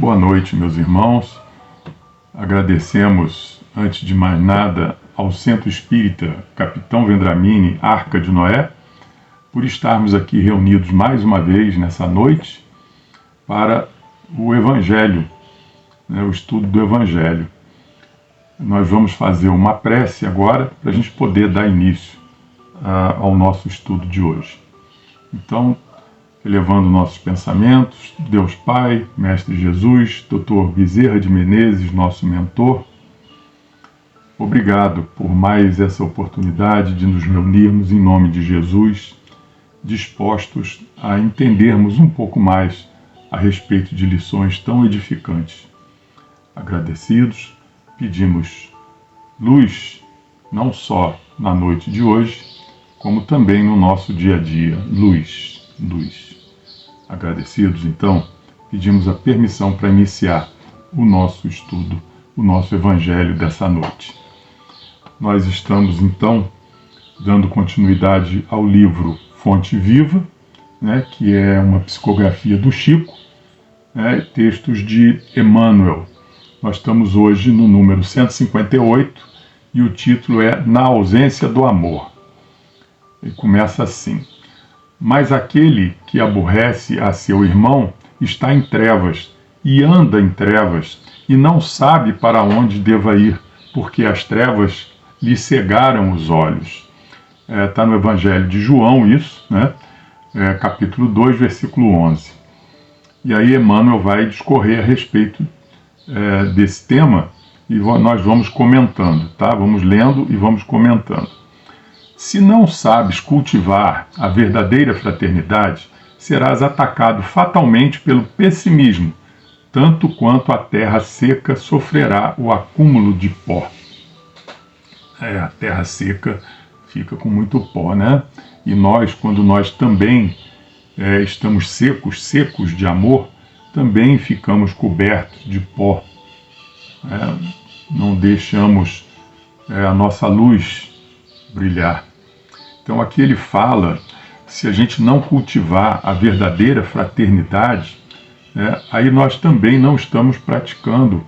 Boa noite, meus irmãos. Agradecemos, antes de mais nada, ao Centro Espírita Capitão Vendramini, Arca de Noé, por estarmos aqui reunidos mais uma vez nessa noite para o Evangelho, o estudo do Evangelho. Nós vamos fazer uma prece agora para a gente poder dar início ao nosso estudo de hoje. Então, elevando nossos pensamentos, Deus Pai, Mestre Jesus, Dr. Bezerra de Menezes, nosso mentor, obrigado por mais essa oportunidade de nos reunirmos em nome de Jesus, dispostos a entendermos um pouco mais a respeito de lições tão edificantes. Agradecidos, pedimos luz, não só na noite de hoje, como também no nosso dia a dia. Luz. Agradecidos, então, pedimos a permissão para iniciar o nosso estudo, o nosso Evangelho dessa noite. Nós estamos, então, dando continuidade ao livro Fonte Viva, que é uma psicografia do Chico, textos de Emmanuel. Nós estamos hoje no número 158 e o título é Na Ausência do Amor. E começa assim: Mas aquele que aborrece a seu irmão está em trevas, e anda em trevas, e não sabe para onde deva ir, porque as trevas lhe cegaram os olhos. Está no Evangelho de João isso, capítulo 2, versículo 11. E aí Emmanuel vai discorrer a respeito desse tema, e nós vamos comentando, tá? Vamos lendo e vamos comentando. Se não sabes cultivar a verdadeira fraternidade, serás atacado fatalmente pelo pessimismo, tanto quanto a terra seca sofrerá o acúmulo de pó. A terra seca fica com muito pó, E nós, quando nós também estamos secos de amor, também ficamos cobertos de pó. Não deixamos a nossa luz brilhar. Então aqui ele fala, se a gente não cultivar a verdadeira fraternidade, aí nós também não estamos praticando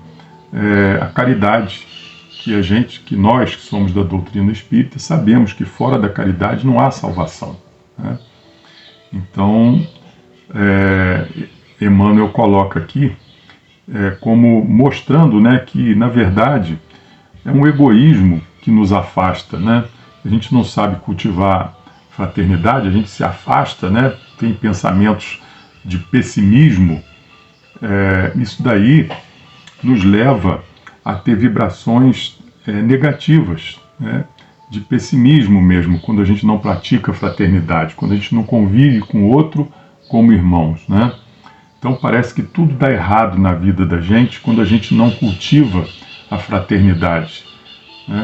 a caridade, que nós que somos da doutrina espírita sabemos que fora da caridade não há salvação. Então, Emmanuel coloca aqui como mostrando que, na verdade, é um egoísmo que nos afasta, A gente não sabe cultivar fraternidade, a gente se afasta, Tem pensamentos de pessimismo. Isso daí nos leva a ter vibrações negativas, de pessimismo mesmo, quando a gente não pratica fraternidade, quando a gente não convive com o outro como irmãos, Então parece que tudo dá errado na vida da gente quando a gente não cultiva a fraternidade,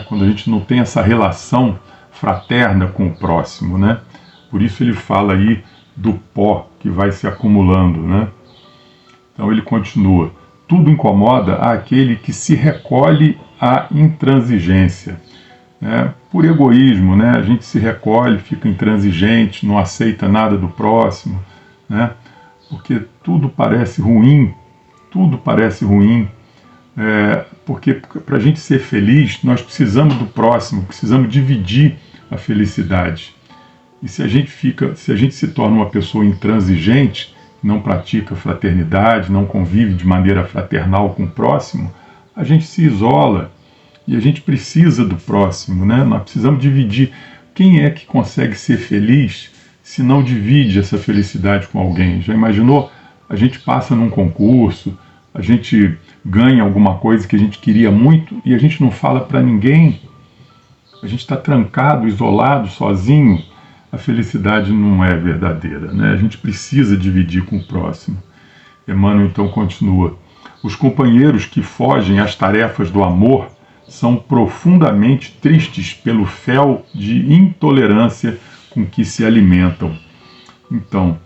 quando a gente não tem essa relação fraterna com o próximo, Por isso ele fala aí do pó que vai se acumulando, Então ele continua: tudo incomoda aquele que se recolhe à intransigência. Por egoísmo, A gente se recolhe, fica intransigente, não aceita nada do próximo, Porque tudo parece ruim, porque para a gente ser feliz, nós precisamos do próximo, precisamos dividir a felicidade. E se a gente se torna uma pessoa intransigente, não pratica fraternidade, não convive de maneira fraternal com o próximo, a gente se isola e a gente precisa do próximo, Nós precisamos dividir. Quem é que consegue ser feliz se não divide essa felicidade com alguém? Já imaginou? A gente passa num concurso, a gente ganha alguma coisa que a gente queria muito e a gente não fala para ninguém. A gente está trancado, isolado, sozinho. A felicidade não é verdadeira, A gente precisa dividir com o próximo. Emmanuel então continua: os companheiros que fogem às tarefas do amor são profundamente tristes pelo fel de intolerância com que se alimentam. Então,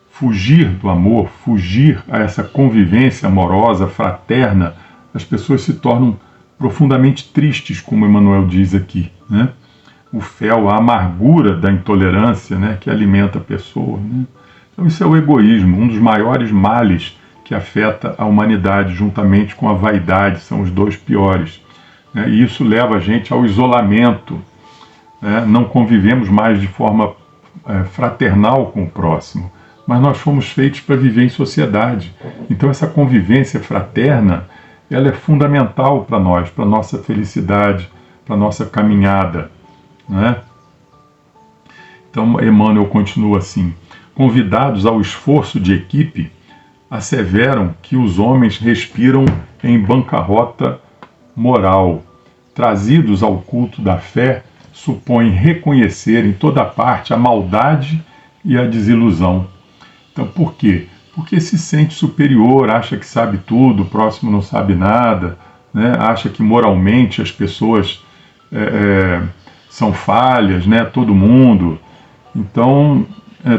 fugir do amor, fugir a essa convivência amorosa, fraterna, as pessoas se tornam profundamente tristes, como Emmanuel diz aqui, O fel, a amargura da intolerância, que alimenta a pessoa, Então isso é o egoísmo, um dos maiores males que afeta a humanidade, juntamente com a vaidade, são os dois piores. Né? E isso leva a gente ao isolamento, né? Não convivemos mais de forma fraternal com o próximo, mas nós fomos feitos para viver em sociedade. Então essa convivência fraterna, ela é fundamental para nós, para a nossa felicidade, para a nossa caminhada. Né? Então Emmanuel continua assim: convidados ao esforço de equipe, asseveram que os homens respiram em bancarrota moral. Trazidos ao culto da fé, supõem reconhecer em toda parte a maldade e a desilusão. Então, por quê? Porque se sente superior, acha que sabe tudo, o próximo não sabe nada, né? Acha que moralmente as pessoas são falhas, né? Todo mundo. Então,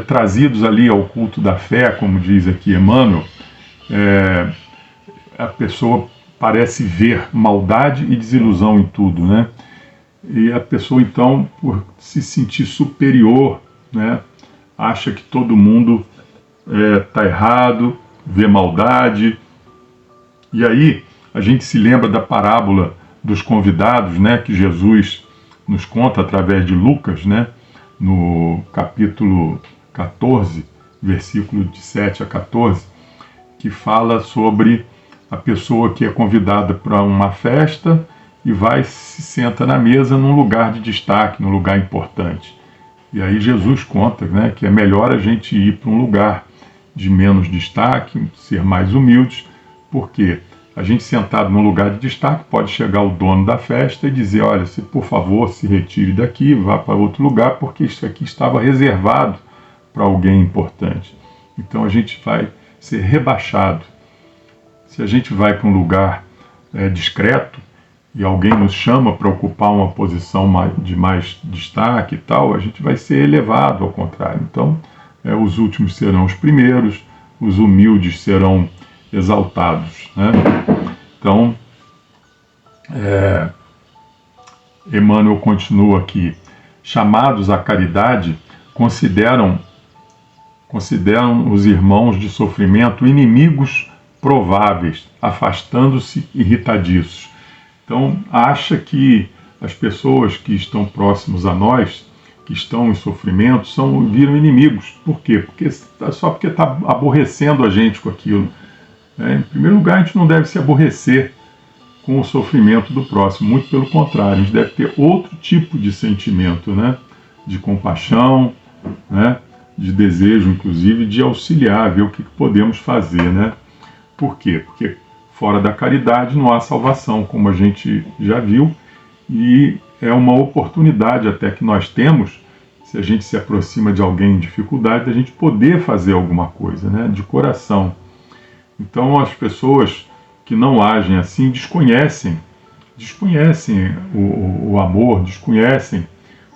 trazidos ali ao culto da fé, como diz aqui Emmanuel, a pessoa parece ver maldade e desilusão em tudo, né? E a pessoa, então, por se sentir superior, né, acha que todo mundo está errado, vê maldade. E aí a gente se lembra da parábola dos convidados, né, que Jesus nos conta através de Lucas, né, no capítulo 14, versículo de 7 a 14, que fala sobre a pessoa que é convidada para uma festa e vai se senta na mesa num lugar de destaque, num lugar importante. E aí Jesus conta, né, que é melhor a gente ir para um lugar de menos destaque, ser mais humildes, porque a gente sentado num lugar de destaque pode chegar o dono da festa e dizer: olha, por favor, se retire daqui, vá para outro lugar, porque isso aqui estava reservado para alguém importante. Então a gente vai ser rebaixado. Se a gente vai para um lugar discreto e alguém nos chama para ocupar uma posição de mais destaque e tal, a gente vai ser elevado, ao contrário. Então, os últimos serão os primeiros, os humildes serão exaltados. Né? Então, Emmanuel continua aqui: chamados à caridade, consideram os irmãos de sofrimento inimigos prováveis, afastando-se irritadiços. Então, acha que as pessoas que estão próximos a nós, que estão em sofrimento, viram inimigos. Por quê? Só porque está aborrecendo a gente com aquilo. Em primeiro lugar, a gente não deve se aborrecer com o sofrimento do próximo, muito pelo contrário, a gente deve ter outro tipo de sentimento, né? De compaixão, né? De desejo, inclusive, de auxiliar, ver o que podemos fazer, né? Por quê? Porque fora da caridade não há salvação, como a gente já viu, e é uma oportunidade até que nós temos, se a gente se aproxima de alguém em dificuldade, da gente poder fazer alguma coisa, né? De coração. Então as pessoas que não agem assim desconhecem o amor, desconhecem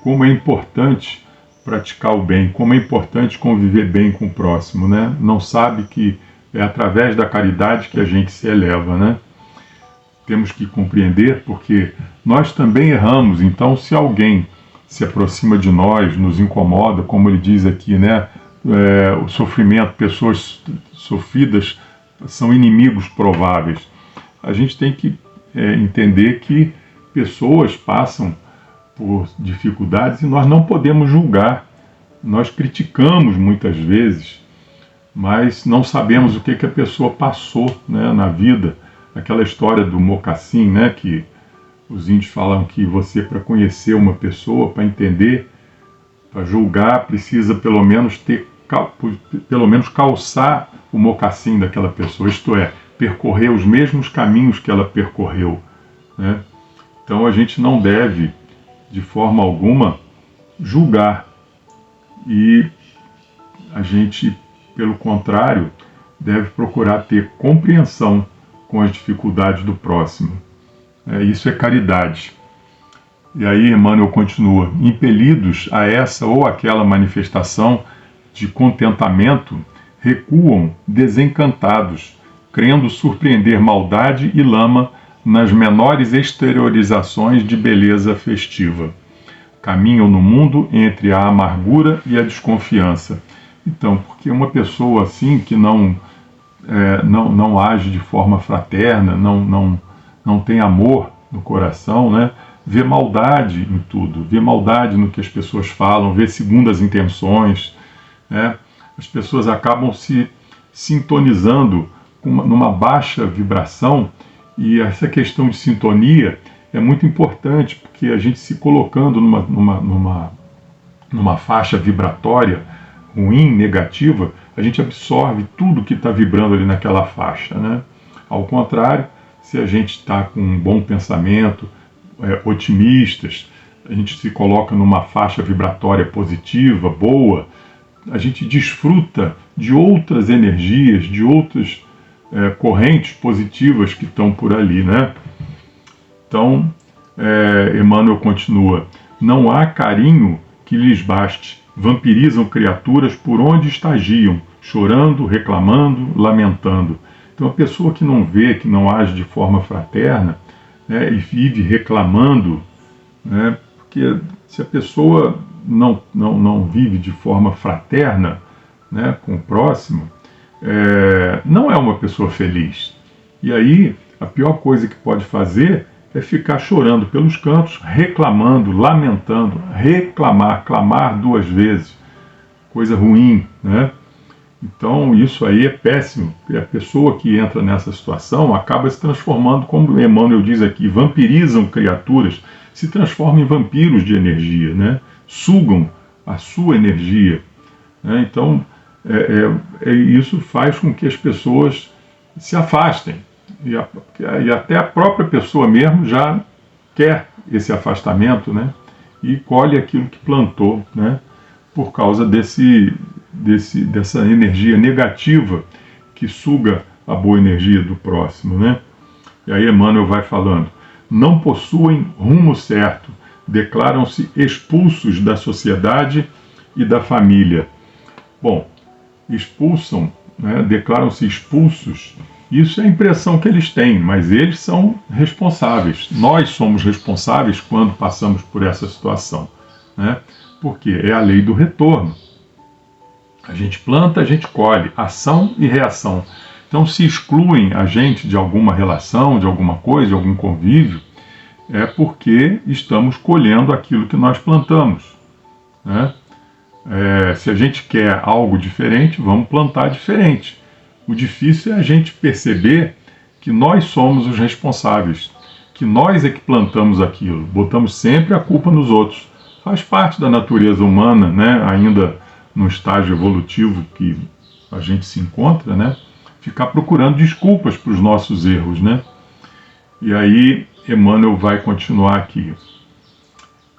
como é importante praticar o bem, como é importante conviver bem com o próximo, né? Não sabe que é através da caridade que a gente se eleva, né? Temos que compreender, porque nós também erramos. Então, se alguém se aproxima de nós, nos incomoda, como ele diz aqui, né? O sofrimento, pessoas sofridas são inimigos prováveis. A gente tem que entender que pessoas passam por dificuldades e nós não podemos julgar. Nós criticamos muitas vezes, mas não sabemos o que a pessoa passou, né, na vida. Aquela história do mocassim, né, que os índios falam que você, para conhecer uma pessoa, para entender, para julgar, precisa pelo menos calçar o mocassim daquela pessoa, isto é, percorrer os mesmos caminhos que ela percorreu, né? Então a gente não deve, de forma alguma, julgar. E a gente, pelo contrário, deve procurar ter compreensão com as dificuldades do próximo. Isso é caridade. E aí Emmanuel continua: impelidos a essa ou aquela manifestação de contentamento, recuam desencantados, crendo surpreender maldade e lama nas menores exteriorizações de beleza festiva. Caminham no mundo entre a amargura e a desconfiança. Então, porque uma pessoa assim que não não age de forma fraterna, não tem amor no coração, né? Vê maldade em tudo, vê maldade no que as pessoas falam, vê segundas intenções, né? As pessoas acabam se sintonizando numa baixa vibração, e essa questão de sintonia é muito importante, porque a gente se colocando numa faixa vibratória ruim, negativa, a gente absorve tudo que está vibrando ali naquela faixa, né? Ao contrário, se a gente está com um bom pensamento, otimistas, a gente se coloca numa faixa vibratória positiva, boa, a gente desfruta de outras energias, de outras correntes positivas que estão por ali, né? Então, Emmanuel continua: não há carinho que lhes baste, vampirizam criaturas por onde estagiam, chorando, reclamando, lamentando. Então, a pessoa que não vê, que não age de forma fraterna, né, e vive reclamando, né, porque se a pessoa não vive de forma fraterna, né, com o próximo, não é uma pessoa feliz. E aí, a pior coisa que pode fazer é ficar chorando pelos cantos, reclamando, lamentando, clamar 2 vezes, coisa ruim, né? Então isso aí é péssimo, porque a pessoa que entra nessa situação acaba se transformando, como Emmanuel diz aqui, vampirizam criaturas, se transformam em vampiros de energia, né? Sugam a sua energia, né? Então isso faz com que as pessoas se afastem, e até a própria pessoa mesmo já quer esse afastamento, né? E colhe aquilo que plantou, né? Por causa dessa energia negativa que suga a boa energia do próximo, né? E aí Emmanuel vai falando: não possuem rumo certo, declaram-se expulsos da sociedade e da família. Bom, expulsam, né? Declaram-se expulsos. Isso é a impressão que eles têm, mas eles são responsáveis. Nós somos responsáveis quando passamos por essa situação, né? Porque é a lei do retorno. A gente planta, a gente colhe, ação e reação. Então, se excluem a gente de alguma relação, de alguma coisa, de algum convívio, é porque estamos colhendo aquilo que nós plantamos, né? Se a gente quer algo diferente, vamos plantar diferente. O difícil é a gente perceber que nós somos os responsáveis, que nós é que plantamos aquilo, botamos sempre a culpa nos outros. Faz parte da natureza humana, né? Ainda no estágio evolutivo que a gente se encontra, né? Ficar procurando desculpas para os nossos erros, né? E aí Emmanuel vai continuar aqui.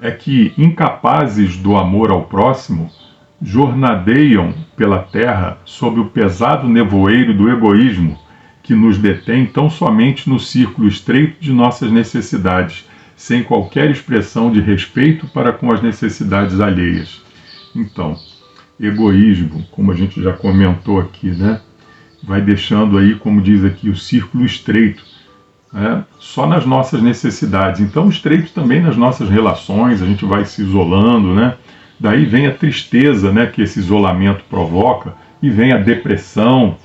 É que, incapazes do amor ao próximo, jornadeiam pela terra sob o pesado nevoeiro do egoísmo que nos detém tão somente no círculo estreito de nossas necessidades, sem qualquer expressão de respeito para com as necessidades alheias. Então, egoísmo, como a gente já comentou aqui, né? Vai deixando aí, como diz aqui, o círculo estreito, né? Só nas nossas necessidades. Então, estreito também nas nossas relações, a gente vai se isolando, né? Daí vem a tristeza, né, que esse isolamento provoca, e vem a depressão.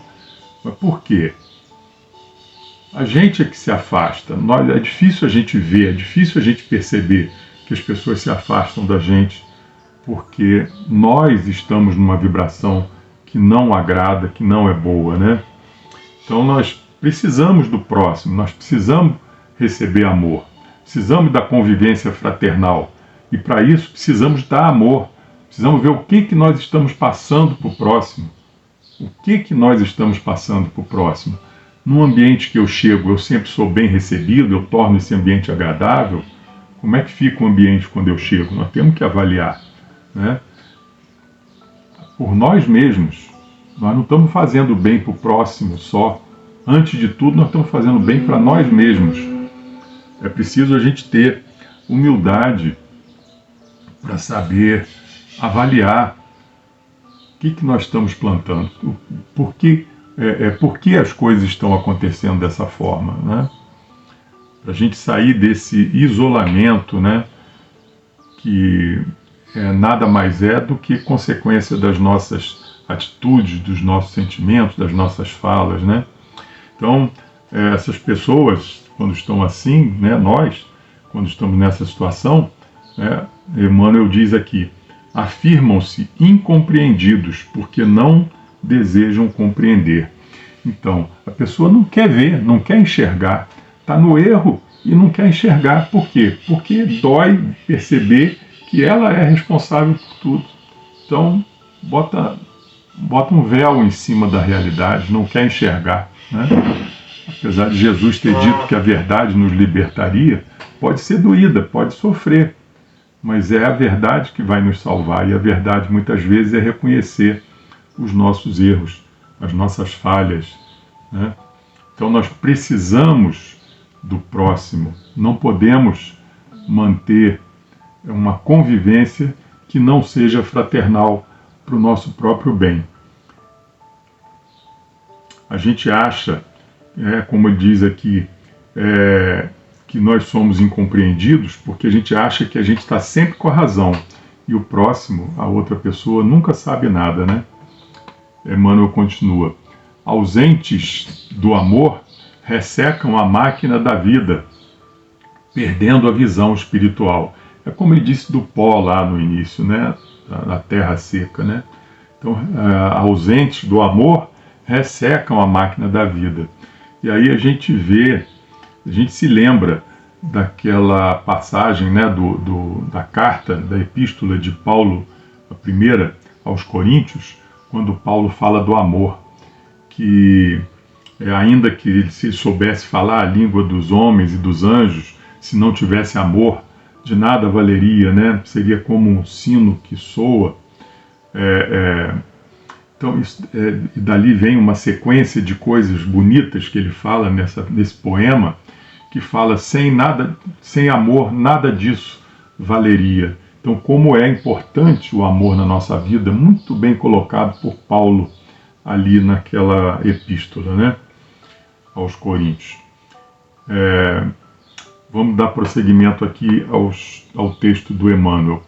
Mas por quê? A gente é que se afasta. É difícil a gente ver, é difícil a gente perceber que as pessoas se afastam da gente, porque nós estamos numa vibração que não agrada, que não é boa, né? Então nós precisamos do próximo, nós precisamos receber amor, precisamos da convivência fraternal. E para isso precisamos dar amor, precisamos ver o que nós estamos passando para o próximo. O que nós estamos passando para o próximo. Num ambiente que eu chego, eu sempre sou bem recebido, eu torno esse ambiente agradável. Como é que fica o ambiente quando eu chego? Nós temos que avaliar, né? Por nós mesmos. Nós não estamos fazendo bem para o próximo só. Antes de tudo, nós estamos fazendo bem para nós mesmos. É preciso a gente ter humildade para saber avaliar o que nós estamos plantando, por que as coisas estão acontecendo dessa forma, né? Para a gente sair desse isolamento, né, que nada mais é do que consequência das nossas atitudes, dos nossos sentimentos, das nossas falas, né? Então, essas pessoas, quando estão assim, né, nós, quando estamos nessa situação, né, Emmanuel diz aqui, afirmam-se incompreendidos porque não desejam compreender. Então, a pessoa não quer ver, não quer enxergar, está no erro e não quer enxergar. Por quê? Porque dói perceber que ela é responsável por tudo. Então, bota um véu em cima da realidade, não quer enxergar, né? Apesar de Jesus ter dito que a verdade nos libertaria, pode ser doída, pode sofrer, mas é a verdade que vai nos salvar, e a verdade muitas vezes é reconhecer os nossos erros, as nossas falhas, né? Então nós precisamos do próximo, não podemos manter uma convivência que não seja fraternal para o nosso próprio bem. A gente acha, como ele diz aqui, que nós somos incompreendidos porque a gente acha que a gente está sempre com a razão e o próximo, a outra pessoa, nunca sabe nada, né? Emmanuel continua, ausentes do amor ressecam a máquina da vida, perdendo a visão espiritual. É como ele disse do pó lá no início, né? Da terra seca, né? Então, ausentes do amor ressecam a máquina da vida. E aí a gente se lembra daquela passagem, né, da carta, da epístola de Paulo, a primeira aos Coríntios, quando Paulo fala do amor, que ainda que ele se soubesse falar a língua dos homens e dos anjos, se não tivesse amor, de nada valeria, né? Seria como um sino que soa. Então, e dali vem uma sequência de coisas bonitas que ele fala nesse poema, que fala, sem amor, nada disso valeria. Então, como é importante o amor na nossa vida, muito bem colocado por Paulo ali naquela epístola, né, aos Coríntios. Vamos dar prosseguimento aqui ao texto do Emmanuel.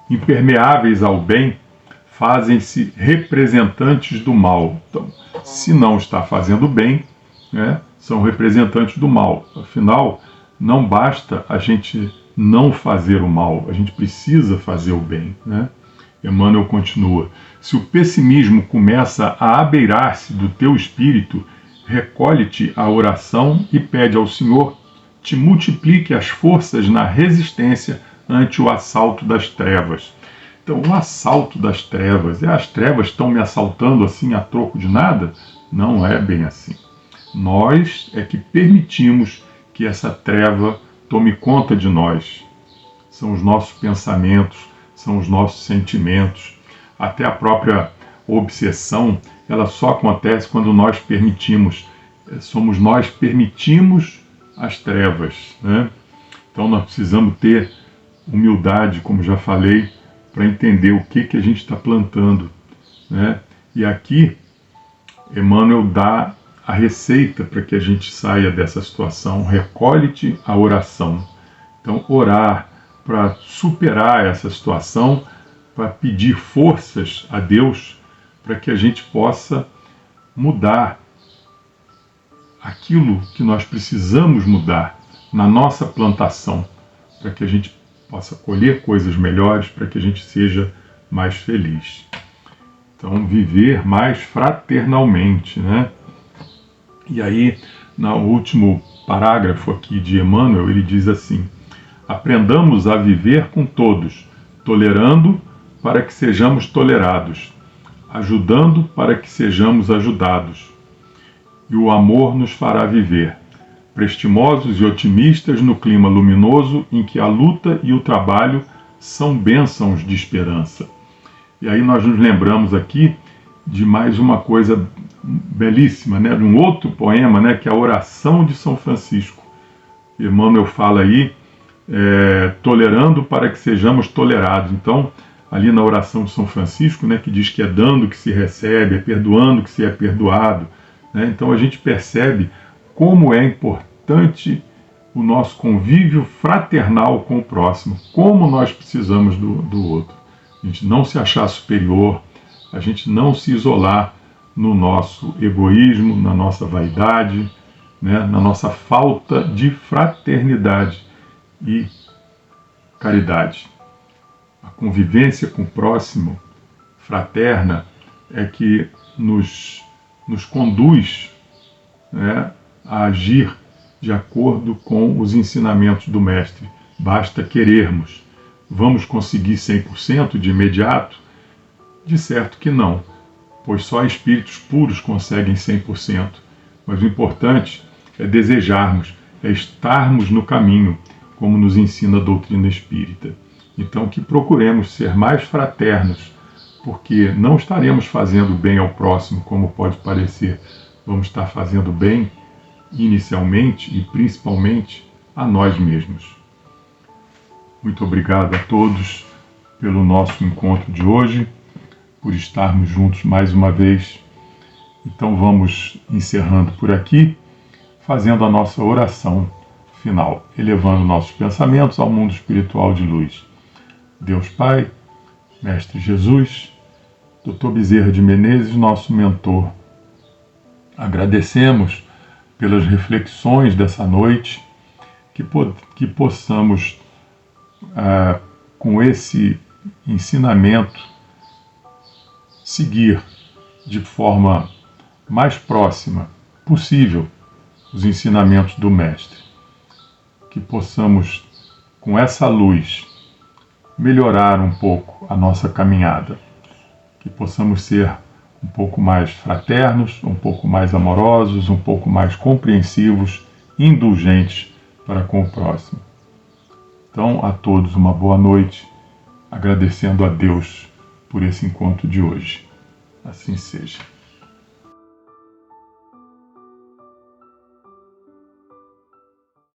Impermeáveis ao bem, fazem-se representantes do mal. Então, se não está fazendo bem, né, são representantes do mal. Afinal, não basta a gente não fazer o mal, a gente precisa fazer o bem, né? Emmanuel continua, se o pessimismo começa a abeirar-se do teu espírito, recolhe-te à oração e pede ao Senhor te multiplique as forças na resistência ante o assalto das trevas. Então, o assalto das trevas, as trevas estão me assaltando assim a troco de nada? Não é bem assim. Nós é que permitimos que essa treva tome conta de nós. São os nossos pensamentos, são os nossos sentimentos. Até a própria obsessão, ela só acontece quando nós permitimos. Somos nós permitimos as trevas, né? Então nós precisamos ter humildade, como já falei, para entender o que a gente está plantando, né? E aqui Emmanuel dá a receita para que a gente saia dessa situação. Recolhe-te à oração. Então, orar para superar essa situação, para pedir forças a Deus para que a gente possa mudar aquilo que nós precisamos mudar na nossa plantação, para que a gente possa colher coisas melhores, para que a gente seja mais feliz. Então, viver mais fraternalmente, né? E aí, no último parágrafo aqui de Emmanuel, ele diz assim: aprendamos a viver com todos, tolerando para que sejamos tolerados, ajudando para que sejamos ajudados. E o amor nos fará viver, prestimosos e otimistas no clima luminoso em que a luta e o trabalho são bênçãos de esperança. E aí nós nos lembramos aqui de mais uma coisa belíssima, né, de um outro poema, né, que é a Oração de São Francisco. Emmanuel fala aí, tolerando para que sejamos tolerados. Então, ali na Oração de São Francisco, né, que diz que é dando que se recebe, é perdoando que se é perdoado, né? Então a gente percebe como é importante o nosso convívio fraternal com o próximo, como nós precisamos do outro. A gente não se achar superior, a gente não se isolar no nosso egoísmo, na nossa vaidade, né, na nossa falta de fraternidade e caridade. A convivência com o próximo, fraterna, é que nos conduz, né, a agir de acordo com os ensinamentos do Mestre. Basta querermos. Vamos conseguir 100% de imediato? De certo que não, pois só espíritos puros conseguem 100%. Mas o importante é desejarmos, é estarmos no caminho, como nos ensina a doutrina espírita. Então, que procuremos ser mais fraternos, porque não estaremos fazendo bem ao próximo, como pode parecer. Vamos estar fazendo bem, inicialmente e principalmente, a nós mesmos. Muito obrigado a todos pelo nosso encontro de hoje, por estarmos juntos mais uma vez. Então vamos encerrando por aqui, fazendo a nossa oração final, elevando nossos pensamentos ao mundo espiritual de luz. Deus Pai, Mestre Jesus, Dr. Bezerra de Menezes, nosso mentor, agradecemos pelas reflexões dessa noite, que possamos, com esse ensinamento, seguir de forma mais próxima possível os ensinamentos do Mestre. Que possamos, com essa luz, melhorar um pouco a nossa caminhada. Que possamos ser um pouco mais fraternos, um pouco mais amorosos, um pouco mais compreensivos, indulgentes para com o próximo. Então, a todos uma boa noite, agradecendo a Deus por esse encontro de hoje. Assim seja.